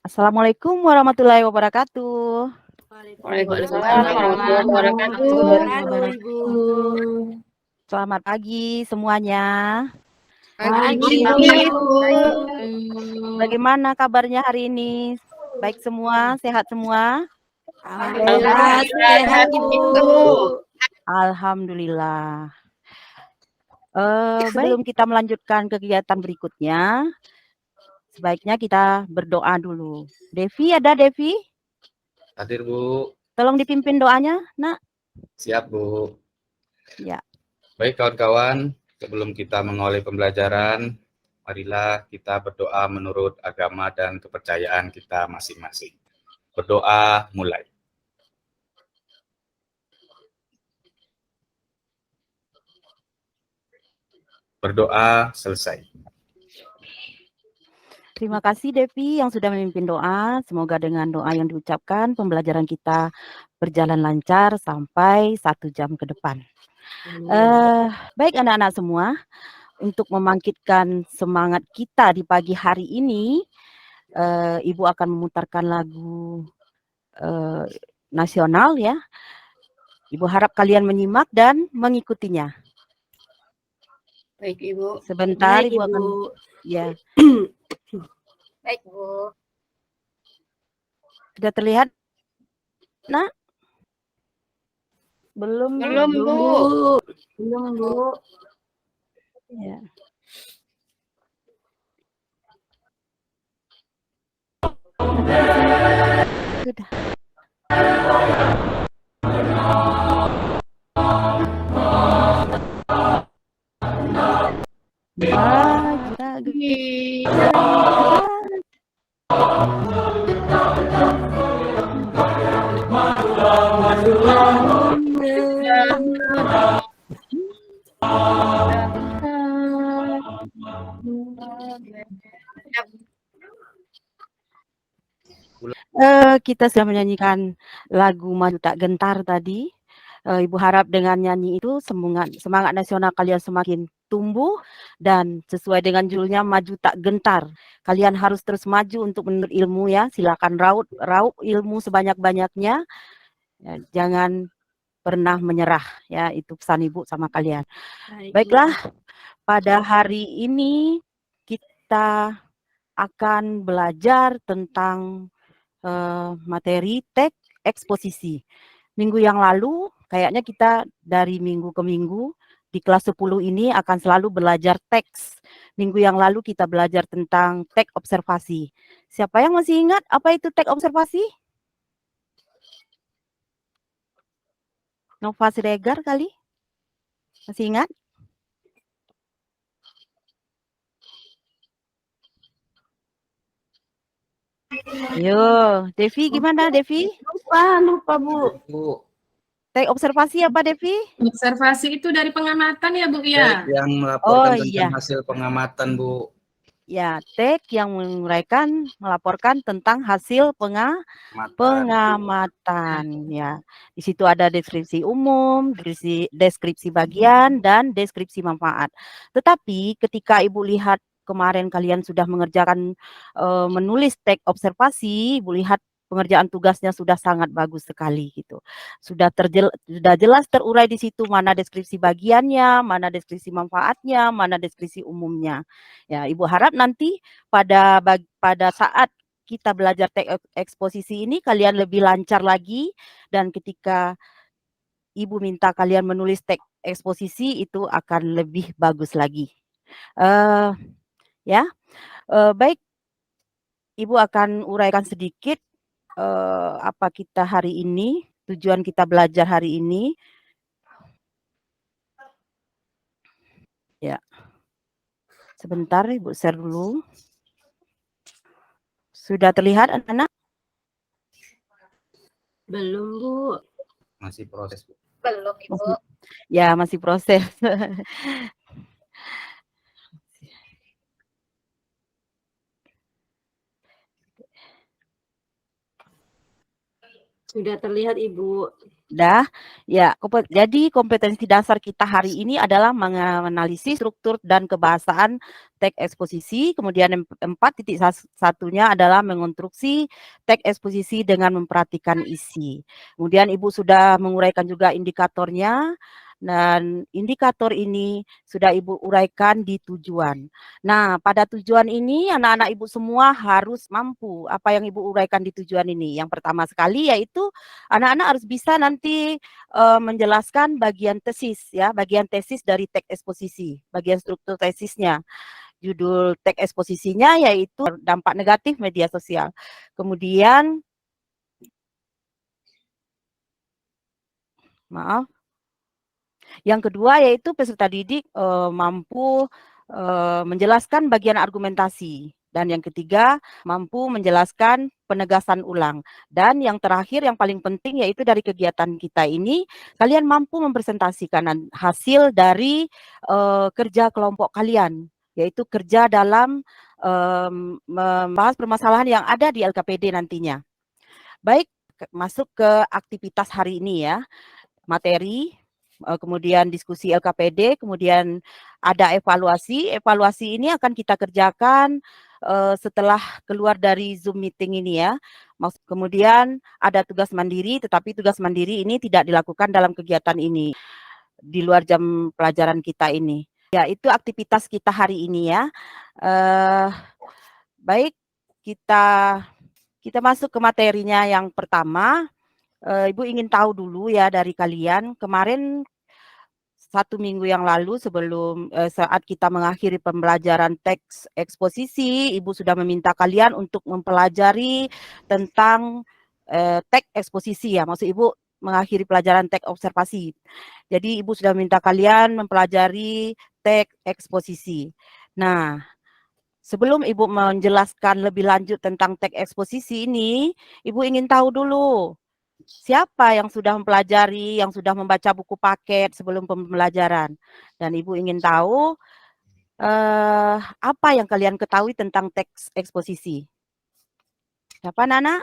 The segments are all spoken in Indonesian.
Assalamualaikum warahmatullahi wabarakatuh. Waalaikumsalam warahmatullahi wabarakatuh, Ibu. Selamat pagi semuanya. Pagi, Ibu. Bagaimana kabarnya hari ini? Baik semua, sehat semua? Alhamdulillah sehat, Ibu. Alhamdulillah. Sebelum kita melanjutkan kegiatan berikutnya, sebaiknya kita berdoa dulu. Devi, ada Devi? Hadir, Bu. Tolong dipimpin doanya, Nak. Siap, Bu. Ya. Baik, kawan-kawan. Sebelum kita mengawali pembelajaran, marilah kita berdoa menurut agama dan kepercayaan kita masing-masing. Berdoa mulai. Berdoa selesai. Terima kasih Devi yang sudah memimpin doa. Semoga dengan doa yang diucapkan pembelajaran kita berjalan lancar sampai 1 jam ke depan. Baik anak-anak semua, untuk membangkitkan semangat kita di pagi hari ini, Ibu akan memutarkan lagu nasional ya. Ibu harap kalian menyimak dan mengikutinya. Baik, Ibu. Sebentar Baik, Ibu akan ya. Baik, Bu. Sudah terlihat? Nak? Belum, Bu. Belum, Bu. Ya. Sudah. Kita sudah menyanyikan lagu Maju Tak Gentar tadi. Ibu harap dengan nyanyi itu semangat nasional kalian semakin tumbuh dan sesuai dengan judulnya Maju Tak Gentar. Kalian harus terus maju untuk menuntut ilmu ya. Silakan raup ilmu sebanyak-banyaknya. Ya, jangan pernah menyerah ya, itu pesan Ibu sama kalian. Baiklah, pada hari ini kita akan belajar tentang materi teks eksposisi. Minggu yang lalu, kayaknya kita dari minggu ke minggu di kelas 10 ini akan selalu belajar teks. Minggu yang lalu kita belajar tentang teks observasi. Siapa yang masih ingat apa itu teks observasi? Nova Siregar kali? Masih ingat? Yo, Devi gimana Devi? Lupa, Bu. Teks observasi apa Devi? Observasi itu dari pengamatan ya, Bu ya? Yang melaporkan tentang hasil pengamatan, Bu. Ya, teks yang melaporkan tentang hasil pengamatan ya. Di situ ada deskripsi umum, deskripsi bagian dan deskripsi manfaat. Tetapi ketika Ibu lihat kemarin kalian sudah mengerjakan menulis teks observasi, Ibu lihat pengerjaan tugasnya sudah sangat bagus sekali gitu. Sudah jelas terurai di situ mana deskripsi bagiannya, mana deskripsi manfaatnya, mana deskripsi umumnya. Ya, Ibu harap nanti pada saat kita belajar teks eksposisi ini kalian lebih lancar lagi, dan ketika Ibu minta kalian menulis teks eksposisi itu akan lebih bagus lagi. Baik, Ibu akan uraikan sedikit apa kita hari ini, tujuan kita belajar hari ini. Ya. Sebentar Ibu share dulu. Sudah terlihat anak-anak? Belum, Bu. Masih proses, Bu. Belum, Ibu. Ya, masih proses. Sudah terlihat, Ibu. Dah, ya. Jadi kompetensi dasar kita hari ini adalah menganalisis struktur dan kebahasaan teks eksposisi. Kemudian 4.1-nya adalah mengonstruksi teks eksposisi dengan memperhatikan isi. Kemudian Ibu sudah menguraikan juga indikatornya. Dan indikator ini sudah Ibu uraikan di tujuan. Nah, pada tujuan ini anak-anak Ibu semua harus mampu apa yang Ibu uraikan di tujuan ini. Yang pertama sekali yaitu anak-anak harus bisa nanti menjelaskan bagian tesis ya, bagian tesis dari teks eksposisi, bagian struktur tesisnya. Judul teks eksposisinya yaitu dampak negatif media sosial. Kemudian maaf. Yang kedua yaitu peserta didik mampu menjelaskan bagian argumentasi. Dan yang ketiga, mampu menjelaskan penegasan ulang. Dan yang terakhir, yang paling penting yaitu dari kegiatan kita ini, kalian mampu mempresentasikan hasil dari kerja kelompok kalian, yaitu kerja dalam membahas permasalahan yang ada di LKPD nantinya. Baik, masuk ke aktivitas hari ini ya. Materi, kemudian diskusi LKPD, kemudian ada evaluasi. Evaluasi ini akan kita kerjakan setelah keluar dari Zoom meeting ini ya. Kemudian ada tugas mandiri, tetapi tugas mandiri ini tidak dilakukan dalam kegiatan ini, di luar jam pelajaran kita ini. Ya, itu aktivitas kita hari ini ya. Baik, kita masuk ke materinya yang pertama. Ibu ingin tahu dulu ya dari kalian, kemarin 1 minggu yang lalu sebelum saat kita mengakhiri pembelajaran teks eksposisi, Ibu sudah meminta kalian untuk mempelajari tentang teks eksposisi ya, maksud Ibu mengakhiri pelajaran teks observasi. Jadi Ibu sudah meminta kalian mempelajari teks eksposisi. Nah, sebelum Ibu menjelaskan lebih lanjut tentang teks eksposisi ini, Ibu ingin tahu dulu siapa yang sudah mempelajari, yang sudah membaca buku paket sebelum pembelajaran. Dan Ibu ingin tahu apa yang kalian ketahui tentang teks eksposisi. Siapa Nana?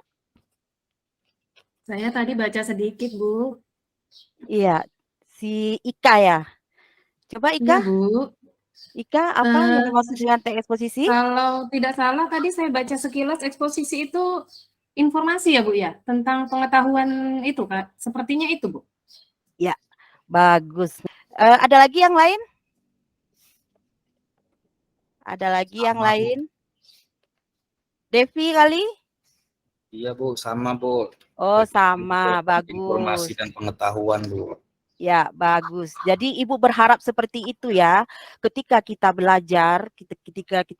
Saya tadi baca sedikit, Bu. Iya, si Ika ya. Coba Ika. Iya, Bu. Ika, apa yang dimaksud dengan teks eksposisi? Kalau tidak salah tadi saya baca sekilas eksposisi itu informasi ya, Bu ya, tentang pengetahuan itu, Kak. Sepertinya itu, Bu. Ya, bagus. Ada lagi yang lain? Ada lagi yang lain? Devi kali? Iya Bu, sama Bu. Oh, sama, bagus. Informasi dan pengetahuan Bu. Ya, bagus. Jadi Ibu berharap seperti itu ya. Ketika kita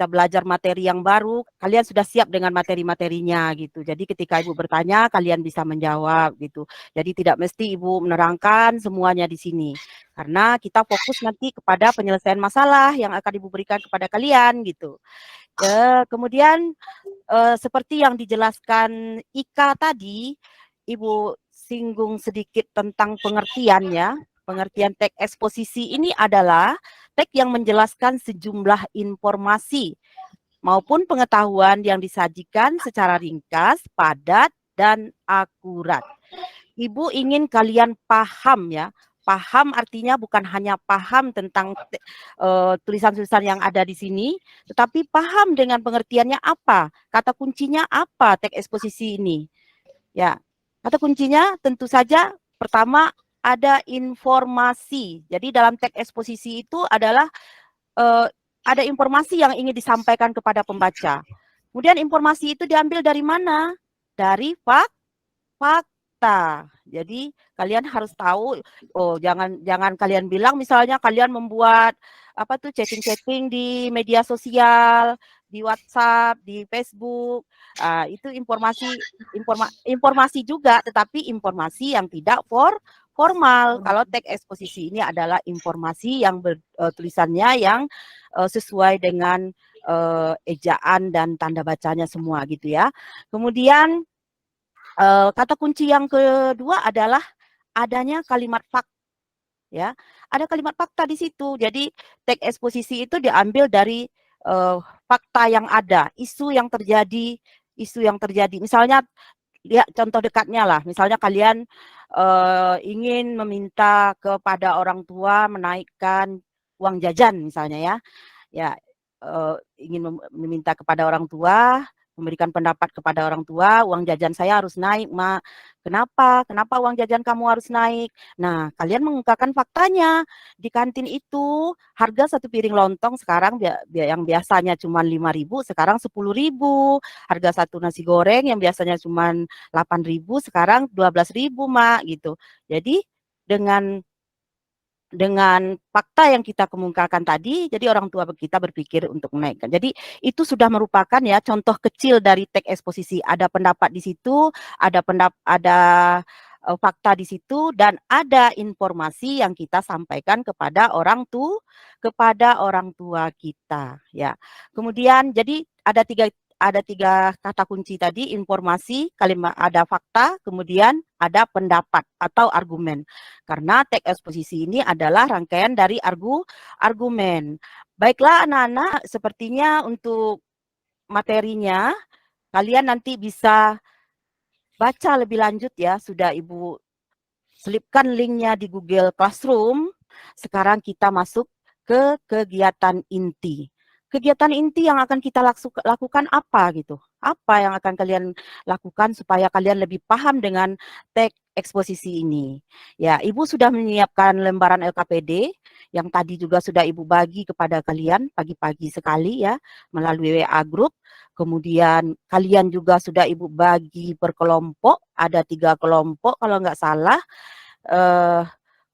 belajar materi yang baru, kalian sudah siap dengan materi-materinya gitu. Jadi ketika Ibu bertanya, kalian bisa menjawab gitu. Jadi tidak mesti Ibu menerangkan semuanya di sini. Karena kita fokus nanti kepada penyelesaian masalah yang akan Ibu berikan kepada kalian gitu. Kemudian seperti yang dijelaskan Ika tadi, Ibu singgung sedikit tentang pengertian ya. Pengertian teks eksposisi ini adalah teks yang menjelaskan sejumlah informasi maupun pengetahuan yang disajikan secara ringkas, padat, dan akurat. Ibu ingin kalian paham ya. Paham artinya bukan hanya paham tentang tulisan-tulisan yang ada di sini, tetapi paham dengan pengertiannya apa, kata kuncinya apa teks eksposisi ini. Ya, kata kuncinya tentu saja pertama ada informasi. Jadi dalam teks eksposisi itu adalah ada informasi yang ingin disampaikan kepada pembaca. Kemudian informasi itu diambil dari mana? Dari fakta. Jadi kalian harus tahu, oh jangan kalian bilang misalnya kalian membuat apa tuh chatting-chatting di media sosial, di WhatsApp, di Facebook, itu informasi juga, tetapi informasi yang tidak formal. Kalau teks eksposisi ini adalah informasi yang tulisannya yang sesuai dengan ejaan dan tanda bacanya semua gitu ya. Kemudian kata kunci yang kedua adalah adanya kalimat fakta. Ya, ada kalimat fakta di situ. Jadi teks eksposisi itu diambil dari fakta yang ada, isu yang terjadi. Misalnya lihat contoh dekatnya lah. Misalnya kalian ingin meminta kepada orang tua menaikkan uang jajan misalnya ya. Ya, ingin meminta kepada orang tua, memberikan pendapat kepada orang tua, uang jajan saya harus naik, Mak. Kenapa? Kenapa uang jajan kamu harus naik? Nah, kalian mengungkapkan faktanya. Di kantin itu harga satu piring lontong sekarang yang biasanya cuma 5.000, sekarang 10.000. Harga satu nasi goreng yang biasanya cuma 8.000, sekarang 12.000, Mak, gitu. Jadi dengan fakta yang kita kemukakan tadi, jadi orang tua kita berpikir untuk menaikkan. Jadi itu sudah merupakan ya contoh kecil dari teks eksposisi. Ada pendapat di situ, ada fakta di situ, dan ada informasi yang kita sampaikan kepada orang tua kita. Ya. Kemudian jadi ada tiga kata kunci tadi, informasi, kalimat, ada fakta, kemudian ada pendapat atau argumen. Karena teks eksposisi ini adalah rangkaian dari argumen. Baiklah anak-anak, sepertinya untuk materinya kalian nanti bisa baca lebih lanjut ya, sudah Ibu selipkan linknya di Google Classroom. Sekarang kita masuk ke kegiatan inti. Kegiatan inti yang akan kita lakukan apa gitu? Apa yang akan kalian lakukan supaya kalian lebih paham dengan teks eksposisi ini? Ya, Ibu sudah menyiapkan lembaran LKPD yang tadi juga sudah Ibu bagi kepada kalian pagi-pagi sekali ya melalui WA group. Kemudian kalian juga sudah Ibu bagi per kelompok, ada 3 kelompok kalau nggak salah.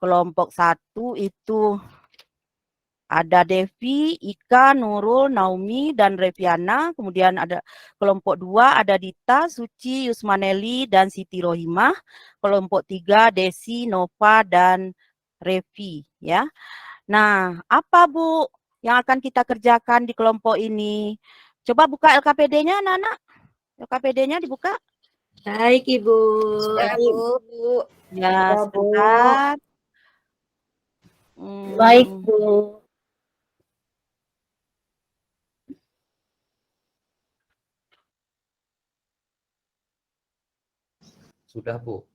Kelompok 1 itu ada Devi, Ika, Nurul, Naomi, dan Reviana. Kemudian ada kelompok 2, ada Dita, Suci, Yusmaneli, dan Siti Rohimah. Kelompok 3, Desi, Nova, dan Revi. Ya. Nah, apa Bu yang akan kita kerjakan di kelompok ini? Coba buka LKPD-nya, anak-anak. LKPD-nya dibuka. Baik, Ibu. Baik, Bu. Ya, sebentar. Baik, Bu. Sudah, Bu.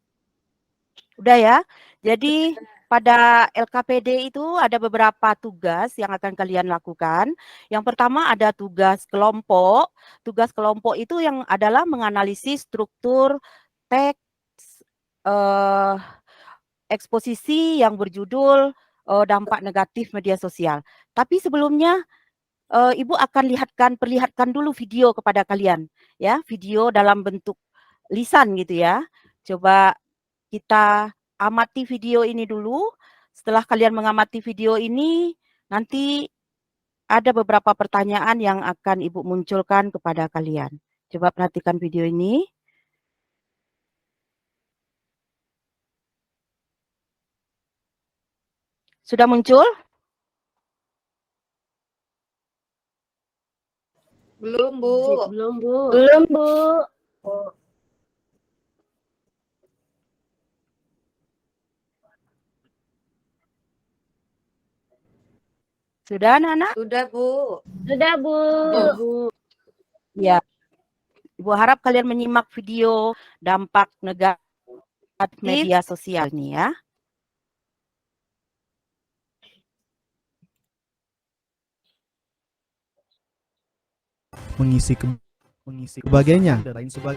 Udah ya. Jadi pada LKPD itu ada beberapa tugas yang akan kalian lakukan. Yang pertama ada tugas kelompok. Tugas kelompok itu yang adalah menganalisis struktur teks eksposisi yang berjudul dampak negatif media sosial. Tapi sebelumnya Ibu akan perlihatkan dulu video kepada kalian ya, video dalam bentuk lisan gitu ya. Coba kita amati video ini dulu. Setelah kalian mengamati video ini, nanti ada beberapa pertanyaan yang akan Ibu munculkan kepada kalian. Coba perhatikan video ini. Sudah muncul? Belum, Bu. Belum, Bu. Belum, Bu. Sudah, anak-anak? Sudah, Bu. Sudah, Bu. Ya. Ibu harap kalian menyimak video dampak negatif media sosial ini ya. mengisi sebagainya.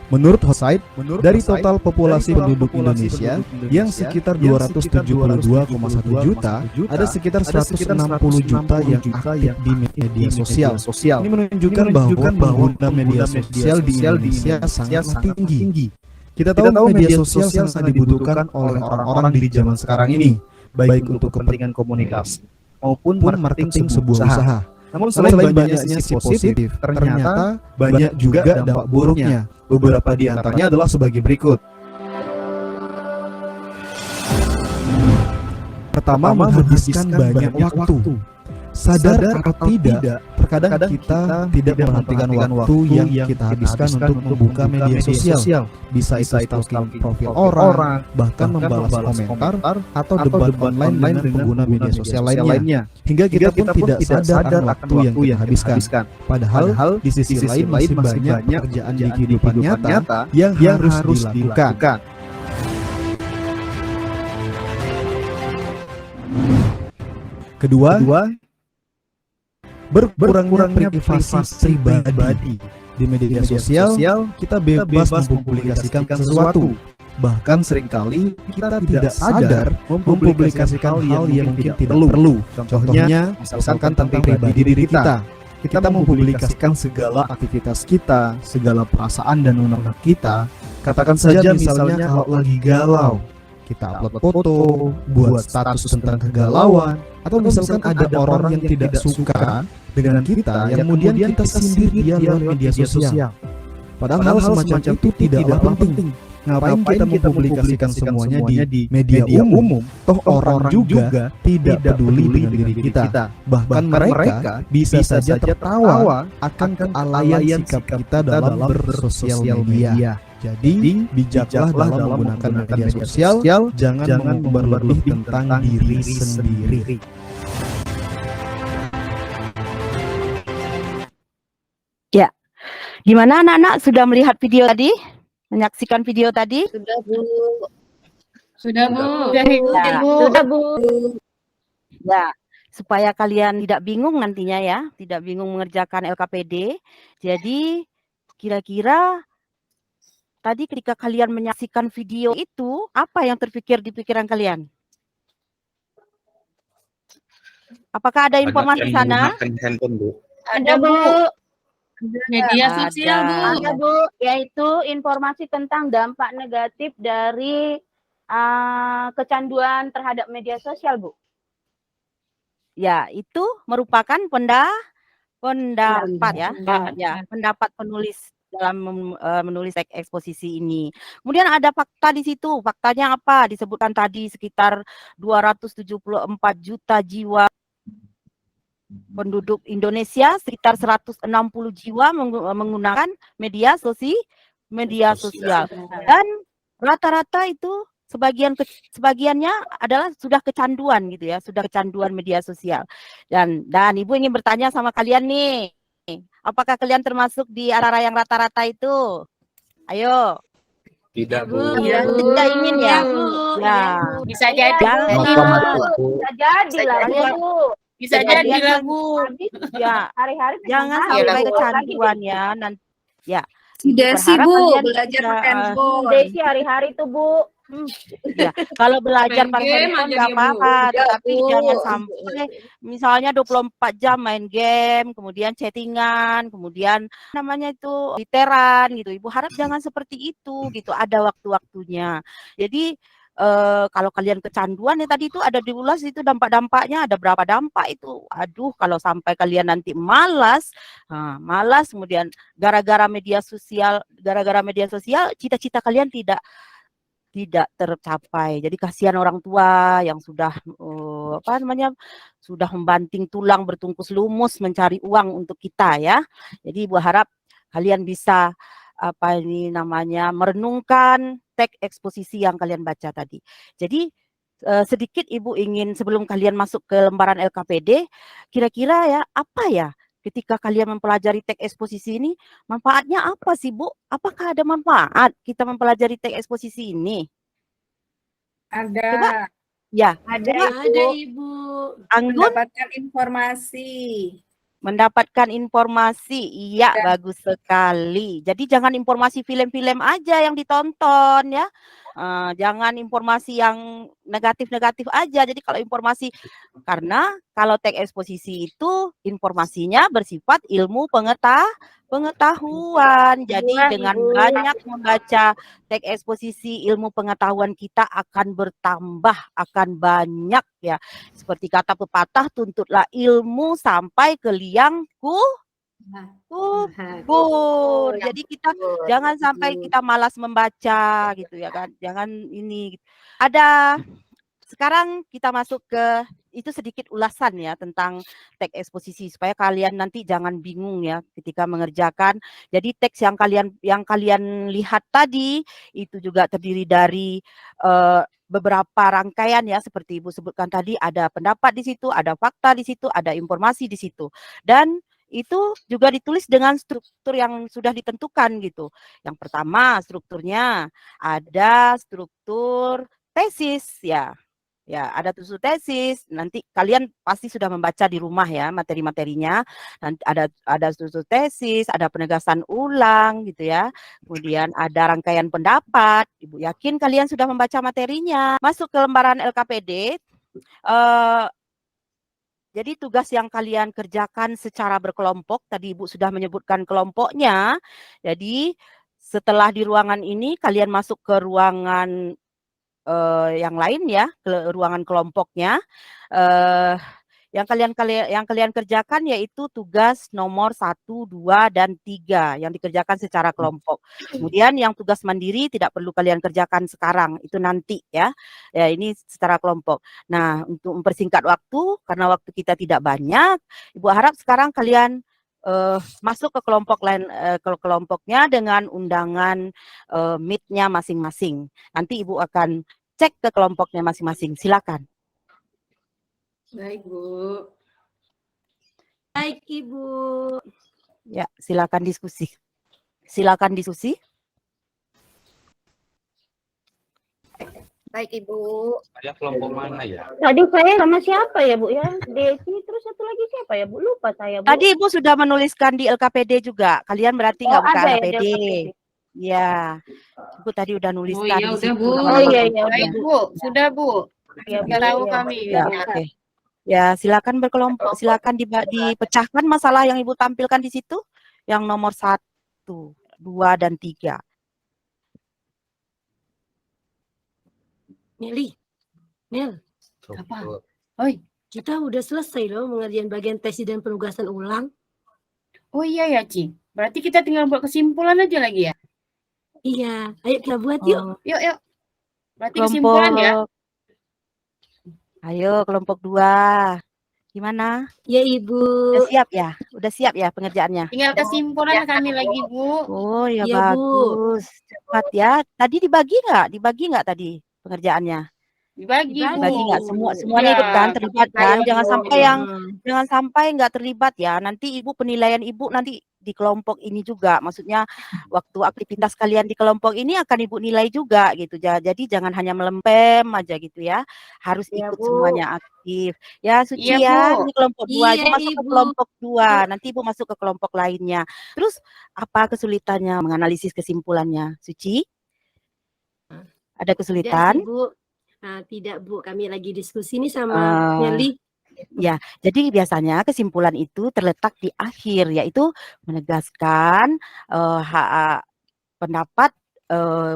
Menurut Hosait, dari total populasi penduduk Indonesia yang sekitar 272,1 juta, ada sekitar 160 juta yang aktif di media sosial. Ini menunjukkan bahwa pengguna media sosial di Indonesia sangat tinggi. Kita tahu media sosial sangat dibutuhkan oleh orang-orang di zaman sekarang ini, baik untuk kepentingan komunikasi maupun marketing sebuah usaha. Namun selain banyaknya sisi positif, ternyata banyak juga dampak buruknya. Beberapa di antaranya adalah sebagai berikut. Pertama, menghabiskan banyak waktu. Sadar atau tidak, Terkadang kita tidak memperhatikan waktu yang kita habiskan untuk membuka media sosial. Bisa itu stalking profil orang, bahkan membalas komentar atau debat online dengan pengguna media sosial lainnya. Hingga kita pun tidak sadar waktu yang kita habiskan. Padahal di sisi lain masih banyak pekerjaan di kehidupan nyata yang harus dilakukan. Kedua, berkurangnya privasi pribadi. Di media sosial, kita bebas mempublikasikan sesuatu. Bahkan seringkali kita tidak sadar mempublikasikan hal yang mungkin tidak perlu. Contohnya, misalkan tentang pribadi diri kita. Kita mempublikasikan segala aktivitas kita, segala perasaan dan unek-unek kita. Katakan saja misalnya kalau lagi galau, kita upload foto, buat status tentang kegalauan, atau misalkan ada orang yang tidak suka dengan kita, yang kemudian kita sindir dia lewat media sosial. Padahal hal semacam itu tidaklah penting. Ngapain kita mempublikasikan semuanya di media umum? Toh orang juga tidak peduli dengan diri kita. Bahkan mereka bisa saja tertawa akan kealayan sikap kita dalam bersosial media. Jadi, bijaklah dalam menggunakan media sosial, jangan berlebih tentang diri sendiri. Ya, gimana anak-anak sudah melihat video tadi? Menyaksikan video tadi? Sudah, Bu. Sudah, Bu. Sudah, Bu. Ya, supaya kalian tidak bingung nantinya ya, tidak bingung mengerjakan LKPD. Jadi, kira-kira tadi ketika kalian menyaksikan video itu, apa yang terpikir di pikiran kalian? Apakah ada informasi Banyak yang sana? menggunakan handphone, Bu. Ada, Bu. Media sosial, Bu. Ada, Bu. Yaitu informasi tentang dampak negatif dari kecanduan terhadap media sosial, Bu. Ya, itu merupakan pendapat ya. Ya, pendapat penulis dalam menulis teks eksposisi ini. Kemudian ada fakta di situ. Faktanya apa? Disebutkan tadi sekitar 274 juta jiwa penduduk Indonesia, sekitar 160 jiwa menggunakan media sosial. Dan rata-rata itu sebagiannya adalah sudah kecanduan gitu ya, sudah kecanduan media sosial. Dan Ibu ingin bertanya sama kalian nih, apakah kalian termasuk di antara yang rata-rata itu? Ayo. Tidak, Bu. Iya, Tidak ingin ya? Ya. Bisa jadi. Jangan. Bisa jadi lah, Bu. Bisa jadi lah, Bu. Ya. Hari-hari Jangan sampai kecanduan ya. Nanti ya. Si Desi, Berharap Bu, kalian belajar bisa, pakai handphone. Desi hari-hari tuh, Bu. Ya, kalau belajar Main pakai game handphone aja nggak dia, Bu. apa-apa, tetapi Bu. jangan sampai misalnya 24 jam main game, kemudian chattingan, kemudian namanya itu literan gitu. Ibu harap jangan seperti itu gitu. Ada waktu-waktunya. Jadi kalau kalian kecanduan ya tadi itu ada diulas itu dampak-dampaknya, ada berapa dampak itu. Aduh, kalau sampai kalian nanti malas kemudian gara-gara media sosial cita-cita kalian tidak tercapai. Jadi kasihan orang tua yang sudah sudah membanting tulang bertungkus lumus mencari uang untuk kita ya. Jadi Ibu harap kalian bisa merenungkan teks eksposisi yang kalian baca tadi. Jadi sedikit Ibu ingin sebelum kalian masuk ke lembaran LKPD, kira-kira ya apa ya ketika kalian mempelajari teks eksposisi ini, manfaatnya apa sih, Bu? Apakah ada manfaat kita mempelajari teks eksposisi ini? Ada. Coba. Ya, Ada, Ibu. Anggun Mendapatkan informasi. mendapatkan informasi. Iya, bagus sekali. Jadi jangan informasi film-film aja yang ditonton ya. Jangan informasi yang negatif-negatif aja. Jadi kalau informasi, karena kalau teks eksposisi itu informasinya bersifat ilmu pengetahuan. Jadi dengan banyak membaca teks eksposisi, ilmu pengetahuan kita akan bertambah, akan banyak ya. Seperti kata pepatah, tuntutlah ilmu sampai ke liang kubur. Jadi kita jangan sampai kita malas membaca gitu ya kan. Jangan ini. Ada sekarang kita masuk ke itu sedikit ulasan ya tentang teks eksposisi supaya kalian nanti jangan bingung ya ketika mengerjakan. Jadi teks yang kalian lihat tadi itu juga terdiri dari beberapa rangkaian ya seperti Ibu sebutkan tadi, ada pendapat di situ, ada fakta di situ, ada informasi di situ. Dan itu juga ditulis dengan struktur yang sudah ditentukan gitu. Yang pertama strukturnya ada struktur tesis ya. Ya, ada struktur tesis. Nanti kalian pasti sudah membaca di rumah ya materi-materinya. Nanti ada struktur tesis, ada penegasan ulang gitu ya. Kemudian ada rangkaian pendapat. Ibu yakin kalian sudah membaca materinya. Masuk ke lembaran LKPD. Jadi tugas yang kalian kerjakan secara berkelompok, tadi Ibu sudah menyebutkan kelompoknya. Jadi setelah di ruangan ini kalian masuk ke ruangan yang lain ya, ke ruangan kelompoknya. Yang kalian kerjakan yaitu tugas nomor 1, 2, dan 3 yang dikerjakan secara kelompok. Kemudian yang tugas mandiri tidak perlu kalian kerjakan sekarang, itu nanti ya. Ya ini secara kelompok. Nah, untuk mempersingkat waktu karena waktu kita tidak banyak, Ibu harap sekarang kalian masuk ke kelompok lain ke kelompoknya dengan undangan meet-nya masing-masing. Nanti Ibu akan cek ke kelompoknya masing-masing. Silakan. Baik, Bu. Baik, Ibu. Ya, silakan diskusi. Silakan diskusi. Baik, Ibu. Saya kelompok mana ya? Tadi saya sama siapa ya Bu ya? Desi, terus satu lagi siapa ya Bu? Lupa saya Bu. Tadi Ibu sudah menuliskan di LKPD juga. Kalian berarti nggak buka ada ya LKPD. di LKPD. Ya, Ibu tadi udah nuliskan iya, di udah, situ. Bu. Oh iya iya. Baik, Bu. Sudah, Bu. Iya, Bu. Sudah tahu Iya, kami. Ya, oke. Ya, silakan berkelompok. Silakan dipecahkan masalah yang Ibu tampilkan di situ. Yang nomor 1, 2, dan 3. Nelly. Nel, Struktur. oi, kita udah selesai loh mengerjakan bagian tesis dan penugasan ulang. Oh iya ya, Ci. Berarti kita tinggal buat kesimpulan aja lagi ya? Iya, ayo kita buat yuk. Oh, Yuk, yuk. Berarti kesimpulan ya? Ayo, kelompok 2. Gimana? Ya, Ibu. Udah siap ya? Udah siap ya pengerjaannya? Tinggal kesimpulan kami lagi, Bu. Oh ya Iya, Bu. bagus. Cepat ya. Tadi dibagi nggak? Dibagi nggak tadi pengerjaannya? Dibagi, Bu. Dibagi nggak? Semuanya Iya. ikut kan? Terlibat kan? Jangan sampai Hmm. jangan sampai nggak terlibat ya. Nanti Ibu penilaian Ibu nanti di kelompok ini juga. Maksudnya waktu aktivitas kalian di kelompok ini akan Ibu nilai juga gitu. Jadi jangan hanya melempem aja gitu ya. Harus Iya, ikut Bu. semuanya aktif. Ya Suci Iya, ya, Bu. ini kelompok 2. Ibu Iya, masuk ke Ibu. kelompok 2. Nanti Ibu masuk ke kelompok lainnya. Terus apa kesulitannya menganalisis kesimpulannya? Suci? Ada Tidak kesulitan? sih, Bu. Nah, tidak, Bu. Kami lagi diskusi nih sama Eh, Nelly. Ya, jadi biasanya kesimpulan itu terletak di akhir, yaitu menegaskan pendapat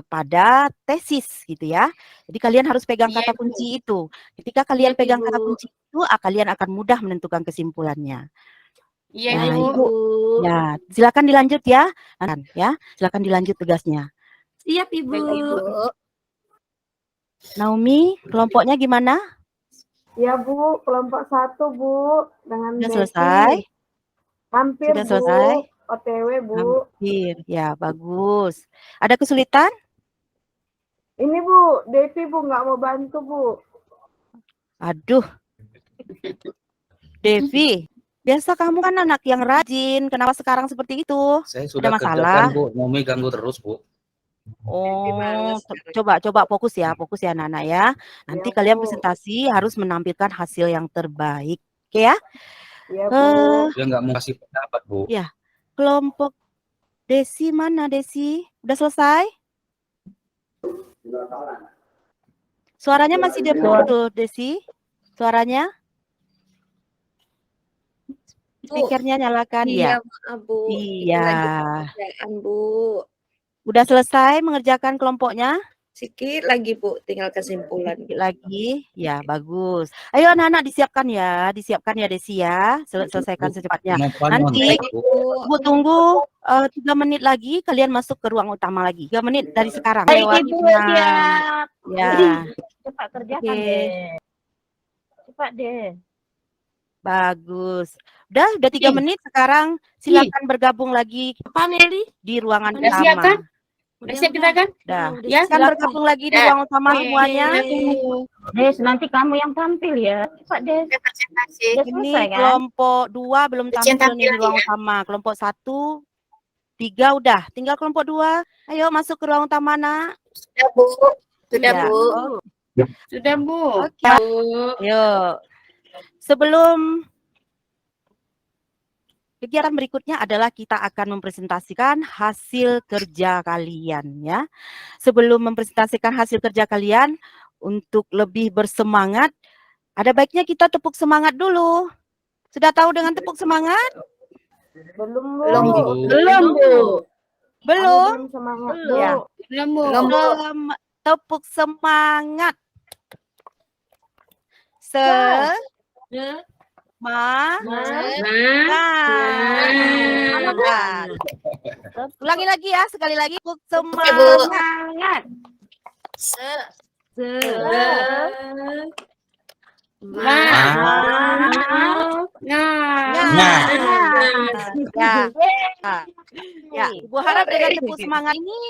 pada tesis gitu ya. Jadi kalian harus pegang Iya, kata Bu. kunci itu. Ketika kalian Iya, pegang kata Ibu. kunci itu, kalian akan mudah menentukan kesimpulannya. Iya, Nah, Baik, Bu. Ibu, Ibu. ya silakan dilanjut ya, silakan dilanjut tugasnya. Siap, Ibu. Baik, Ibu. Naomi, kelompoknya gimana? Ya Bu, kelompok 1 Bu dengan Sudah Desi. selesai? Hampir Sudah Bu. selesai? OTW Bu. Hampir, ya bagus. Ada kesulitan? Ini Bu, Devi Bu nggak mau bantu Bu. Aduh, Devi, biasa kamu kan anak yang rajin. Kenapa sekarang seperti itu? Saya sudah masalah? kerjakan, Bu. Nomi ganggu terus, Bu. Oh, coba fokus ya anak-anak ya. Nanti Ya, kalian Bu. presentasi harus menampilkan hasil yang terbaik, oke ya? Ya Bu. Dia nggak mau kasih pendapat, Bu. Ya, kelompok Desi mana Desi? Udah selesai? Suaranya masih demo tuh Desi? Suaranya? Speakernya nyalakan ya? maaf, Bu. Iya. Kerjaan, Bu. Udah selesai mengerjakan kelompoknya? Sikit lagi Bu, tinggal kesimpulan. Sedikit lagi, ya bagus. Ayo anak-anak disiapkan ya Desi ya, selesaikan secepatnya. Nanti Ibu tunggu 3 menit lagi, kalian masuk ke ruang utama lagi. 3 menit dari sekarang. Baik Lewat Ibu, jam 6. siap. Ya, Cepat kerjakan Oke. deh. Cepat deh. bagus. Udah 3 menit sekarang silakan bergabung lagi Apa Nelly? di ruangan Udah siap kan? utama. Udah siap kita kan? Dah. Udah Ya, Silakan bergabung lagi di ruang utama semuanya. Des, nanti kamu yang tampil ya. Cepat Des. Presentasi. Udah Ini selesai kan? kelompok 2 belum Ujian tampil nih di tampil ruang ya. utama. Kelompok 1, 3 udah. Tinggal kelompok 2. Ayo masuk ke ruang utama, Nak. Sudah Bu. Sudah Ya. Bu. Oh, Sudah Bu. Oke. Yuk. Sebelum kegiatan berikutnya adalah kita akan mempresentasikan hasil kerja kalian ya. Sebelum mempresentasikan hasil kerja kalian, untuk lebih bersemangat, ada baiknya kita tepuk semangat dulu. Sudah tahu dengan tepuk semangat? Belum Bu. Belum, Bu. Belum Bu. Belum? Belum semangat Belum. Bu. Ya. Belum Bu. Tepuk semangat. Ulangi lagi ya, sekali lagi. Tepuk semangat. Ya, Ibu harap dengan tepuk semangat ini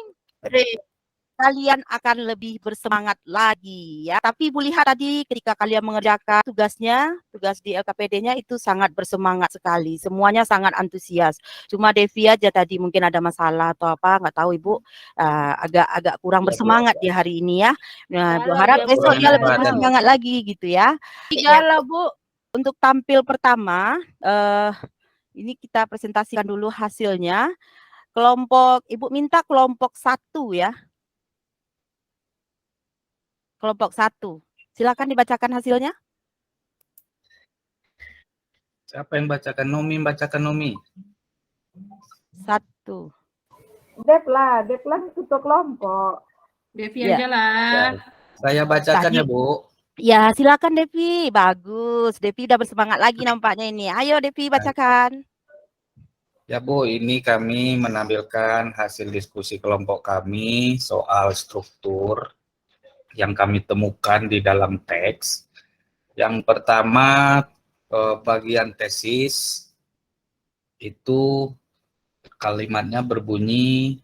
kalian akan lebih bersemangat lagi ya. Tapi Ibu lihat tadi ketika kalian mengerjakan tugasnya, tugas di LKPD-nya itu sangat bersemangat sekali. Semuanya sangat antusias. Cuma Devi aja tadi mungkin ada masalah atau apa, nggak tahu Ibu, agak kurang bersemangat di hari ini ya. Nah, Ibu harap besok dia lebih bersemangat lagi gitu ya. Tigalah Bu. Untuk tampil pertama, ini kita presentasikan dulu hasilnya. Kelompok, Ibu minta kelompok 1 ya. Kelompok 1. Silakan dibacakan hasilnya. Siapa yang bacakan? Nomi bacakan Nomi. 1. Dep lah ketua kelompok. Devi Ya. aja lah. Saya bacakan Tadi- ya Bu. Ya, silakan Devi. Bagus. Devi udah bersemangat lagi nampaknya ini. Ayo Devi bacakan. Ya Bu, ini kami menampilkan hasil diskusi kelompok kami soal struktur yang kami temukan di dalam teks. Yang pertama, bagian tesis itu kalimatnya berbunyi,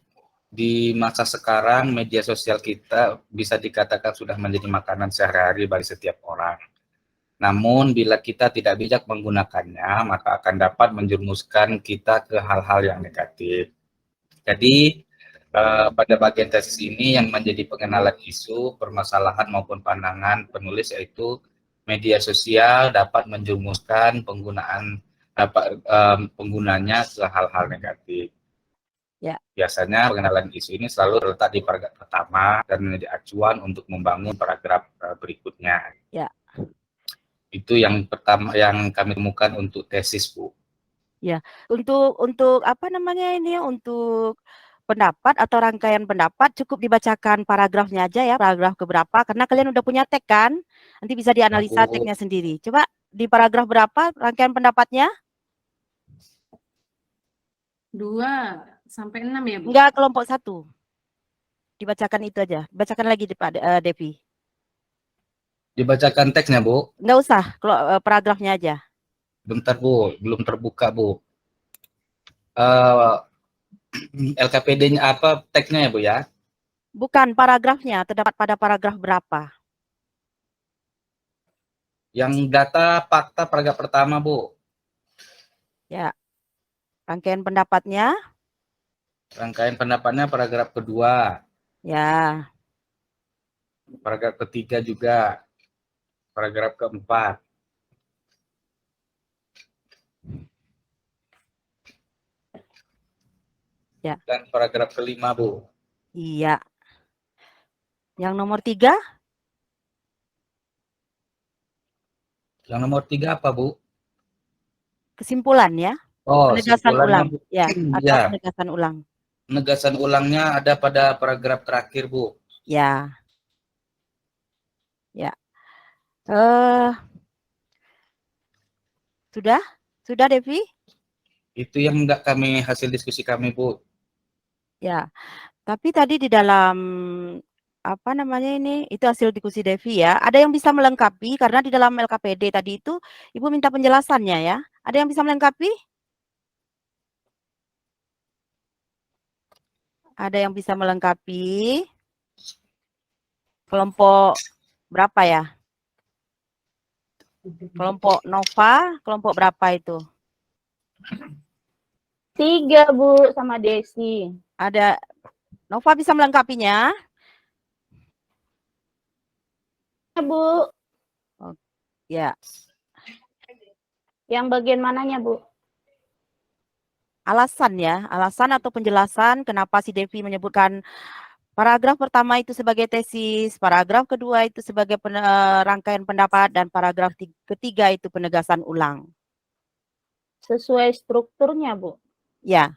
di masa sekarang media sosial kita bisa dikatakan sudah menjadi makanan sehari-hari bagi setiap orang. Namun bila kita tidak bijak menggunakannya, maka akan dapat menjerumuskan kita ke hal-hal yang negatif. Jadi pada bagian tesis ini yang menjadi pengenalan isu, permasalahan maupun pandangan penulis yaitu media sosial dapat menjerumuskan penggunanya ke hal-hal negatif. Ya. Biasanya pengenalan isu ini selalu terletak di paragraf pertama dan menjadi acuan untuk membangun paragraf berikutnya. Ya. Itu yang pertama yang kami temukan untuk tesis, Bu. Ya, untuk apa namanya ini ya, untuk pendapat atau rangkaian pendapat cukup dibacakan paragrafnya aja ya, paragraf keberapa, karena kalian udah punya tag kan, nanti bisa dianalisa Aku- tagnya sendiri. Coba di paragraf berapa rangkaian pendapatnya? 2 sampai 6 ya Bu? Enggak, kelompok 1. Dibacakan itu aja, bacakan lagi Devi. Dibacakan teksnya, Bu. Enggak usah, paragrafnya aja. Bentar, Bu. Belum terbuka, Bu. LKPD-nya apa teksnya ya, Bu ya? Bukan paragrafnya, terdapat pada paragraf berapa? Yang data fakta paragraf pertama, Bu. Ya. Rangkaian pendapatnya? Rangkaian pendapatnya paragraf kedua. Ya. Paragraf ketiga juga. Paragraf keempat. Ya. Dan paragraf kelima, Bu. Iya. Yang nomor 3? Yang nomor 3 apa, Bu? Kesimpulan ya? Oh, Penegasan kesimpulannya, ulang. Bu. Ya, atau Ya. penegasan ulang. Penegasan ulangnya ada pada paragraf terakhir, Bu. Ya. Ya. Eh, sudah? Sudah, Devi? Itu yang enggak kami hasil diskusi kami, Bu. Ya. Tapi tadi di dalam apa namanya ini, itu hasil diskusi Devi ya. Ada yang bisa melengkapi karena di dalam LKPD tadi itu Ibu minta penjelasannya ya. Ada yang bisa melengkapi? Ada yang bisa melengkapi? Kelompok berapa ya? Kelompok Nova, kelompok berapa itu? 3, Bu, sama Desi. Ada Nova bisa melengkapinya? Ya, Bu. Ya. Yang bagian mananya, Bu? Alasan ya, alasan atau penjelasan kenapa si Devi menyebutkan paragraf pertama itu sebagai tesis, paragraf kedua itu sebagai rangkaian pendapat, dan paragraf ketiga itu penegasan ulang. Sesuai strukturnya, Bu. Ya,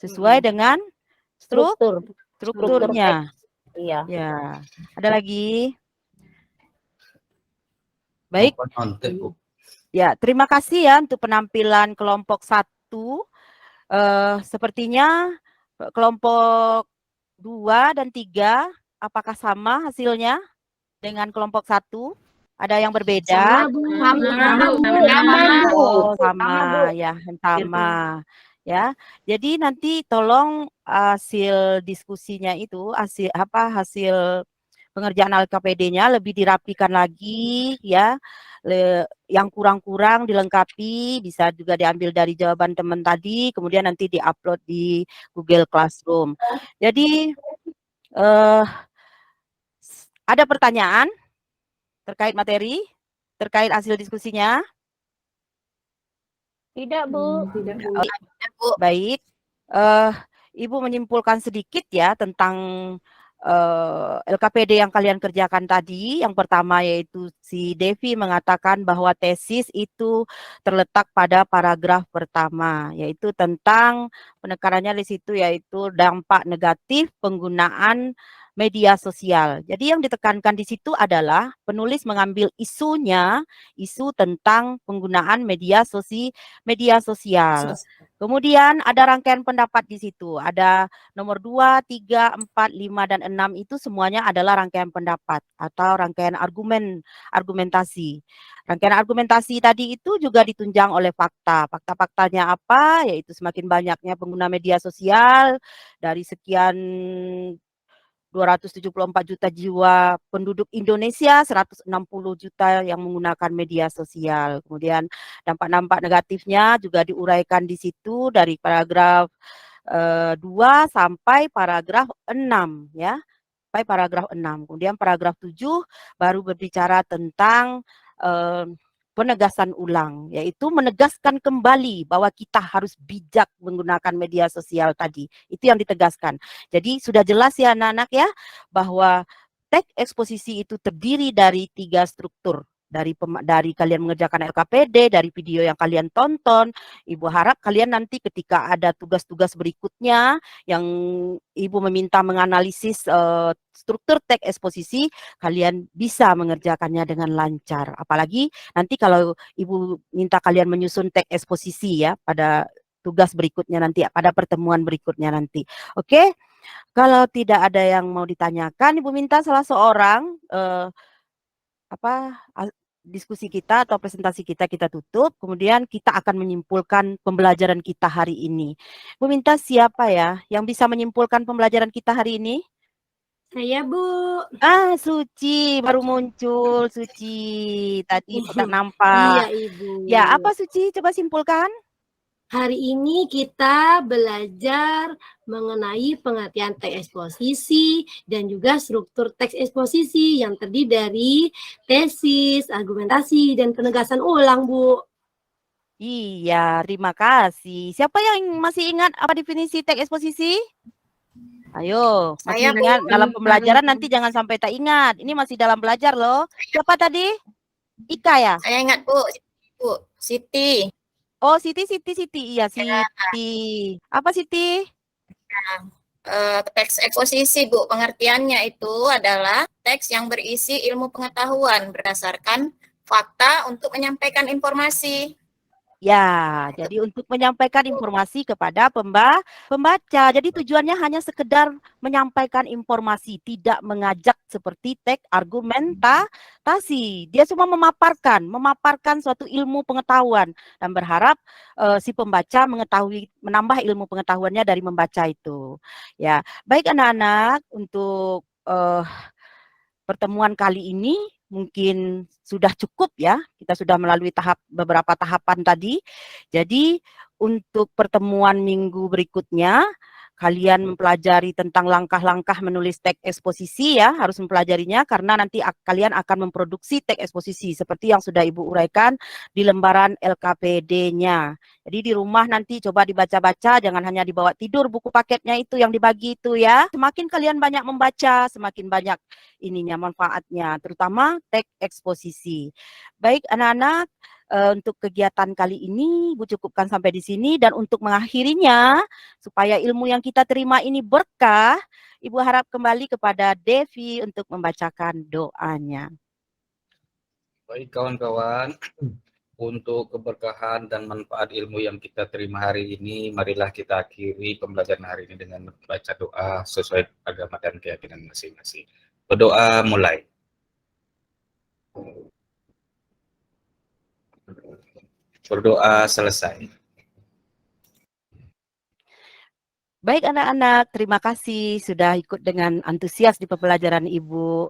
sesuai dengan Struktur. strukturnya. Iya. Ya, ada lagi? Baik. Ya, terima kasih ya untuk penampilan kelompok 1. Sepertinya kelompok 2 dan 3 apakah sama hasilnya dengan kelompok 1? Ada yang berbeda? Sama, Bu. Sama, Bu. Oh, Sama, sama Bu. ya, sama. Ya. Jadi nanti tolong hasil diskusinya itu, hasil pengerjaan LKPD-nya lebih dirapikan lagi ya. Yang kurang-kurang dilengkapi, bisa juga diambil dari jawaban teman tadi, kemudian nanti diupload di Google Classroom. Jadi ada pertanyaan terkait materi, terkait hasil diskusinya? Tidak, Bu. Tidak, Bu. Baik, Ibu menyimpulkan sedikit ya tentang LKPD yang kalian kerjakan tadi. Yang pertama yaitu si Devi mengatakan bahwa tesis itu terletak pada paragraf pertama, yaitu tentang penekanannya di situ yaitu dampak negatif penggunaan media sosial. Jadi yang ditekankan di situ adalah penulis mengambil isunya, isu tentang penggunaan media sosial. Kemudian ada rangkaian pendapat di situ. Ada nomor 2, 3, 4, 5, dan 6 itu semuanya adalah rangkaian pendapat atau rangkaian argumentasi. Rangkaian argumentasi tadi itu juga ditunjang oleh fakta. Fakta-faktanya apa? Yaitu semakin banyaknya pengguna media sosial dari sekian 274 juta jiwa penduduk Indonesia, 160 juta yang menggunakan media sosial. Kemudian dampak-dampak negatifnya juga diuraikan di situ dari paragraf 2 sampai paragraf 6 ya. Sampai paragraf 6. Kemudian paragraf 7 baru berbicara tentang penegasan ulang, yaitu menegaskan kembali bahwa kita harus bijak menggunakan media sosial tadi. Itu yang ditegaskan. Jadi sudah jelas ya anak-anak ya, bahwa teks eksposisi itu terdiri dari 3 struktur. Dari kalian mengerjakan LKPD, dari video yang kalian tonton. Ibu harap kalian nanti ketika ada tugas-tugas berikutnya yang Ibu meminta menganalisis struktur teks eksposisi, kalian bisa mengerjakannya dengan lancar. Apalagi nanti kalau Ibu minta kalian menyusun teks eksposisi ya pada tugas berikutnya nanti, pada pertemuan berikutnya nanti. Oke? Kalau tidak ada yang mau ditanyakan, Ibu minta salah seorang diskusi kita atau presentasi kita tutup, kemudian kita akan menyimpulkan pembelajaran kita hari ini. Bu minta siapa ya yang bisa menyimpulkan pembelajaran kita hari ini? Saya, Bu. Suci baru muncul, Suci. Tadi tak nampak. Iya, Ibu. Ya, apa Suci? Coba simpulkan. Hari ini kita belajar mengenai pengertian teks eksposisi dan juga struktur teks eksposisi yang terdiri dari tesis, argumentasi, dan penegasan ulang, Bu. Iya, terima kasih. Siapa yang masih ingat apa definisi teks eksposisi? Ayo, masih ingat dalam pembelajaran nanti jangan sampai tak ingat. Ini masih dalam belajar loh. Siapa tadi? Ika ya? Saya ingat, Bu. Siti. Oh, Siti. Iya, Siti. Apa Siti? Teks eksposisi, Bu. Pengertiannya itu adalah teks yang berisi ilmu pengetahuan berdasarkan fakta untuk menyampaikan informasi. Ya, jadi untuk menyampaikan informasi kepada pembaca. Jadi tujuannya hanya sekedar menyampaikan informasi, tidak mengajak seperti teks argumentasi. Dia cuma memaparkan suatu ilmu pengetahuan dan berharap si pembaca menambah ilmu pengetahuannya dari membaca itu. Ya, baik anak-anak, untuk pertemuan kali ini mungkin sudah cukup ya. Kita sudah melalui beberapa tahapan tadi. Jadi untuk pertemuan minggu berikutnya, kalian mempelajari tentang langkah-langkah menulis teks eksposisi ya, harus mempelajarinya karena nanti kalian akan memproduksi teks eksposisi seperti yang sudah Ibu uraikan di lembaran LKPD-nya. Jadi di rumah nanti coba dibaca-baca, jangan hanya dibawa tidur buku paketnya itu yang dibagi itu ya. Semakin kalian banyak membaca, semakin banyak ininya manfaatnya, terutama teks eksposisi. Baik anak-anak, untuk kegiatan kali ini Ibu cukupkan sampai di sini, dan untuk mengakhirinya supaya ilmu yang kita terima ini berkah, Ibu harap kembali kepada Devi untuk membacakan doanya. Baik kawan-kawan, untuk keberkahan dan manfaat ilmu yang kita terima hari ini, marilah kita akhiri pembelajaran hari ini dengan membaca doa sesuai agama dan keyakinan masing-masing. Berdoa mulai. Berdoa selesai. Baik anak-anak, terima kasih sudah ikut dengan antusias di pembelajaran Ibu.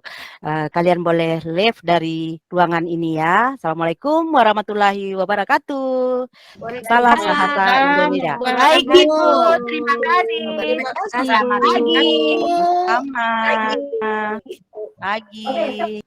Kalian boleh leave dari ruangan ini ya. Assalamualaikum warahmatullahi wabarakatuh. Salam bahasa Indonesia. Baik Ibu, terima kasih. Selamat pagi. Selamat pagi.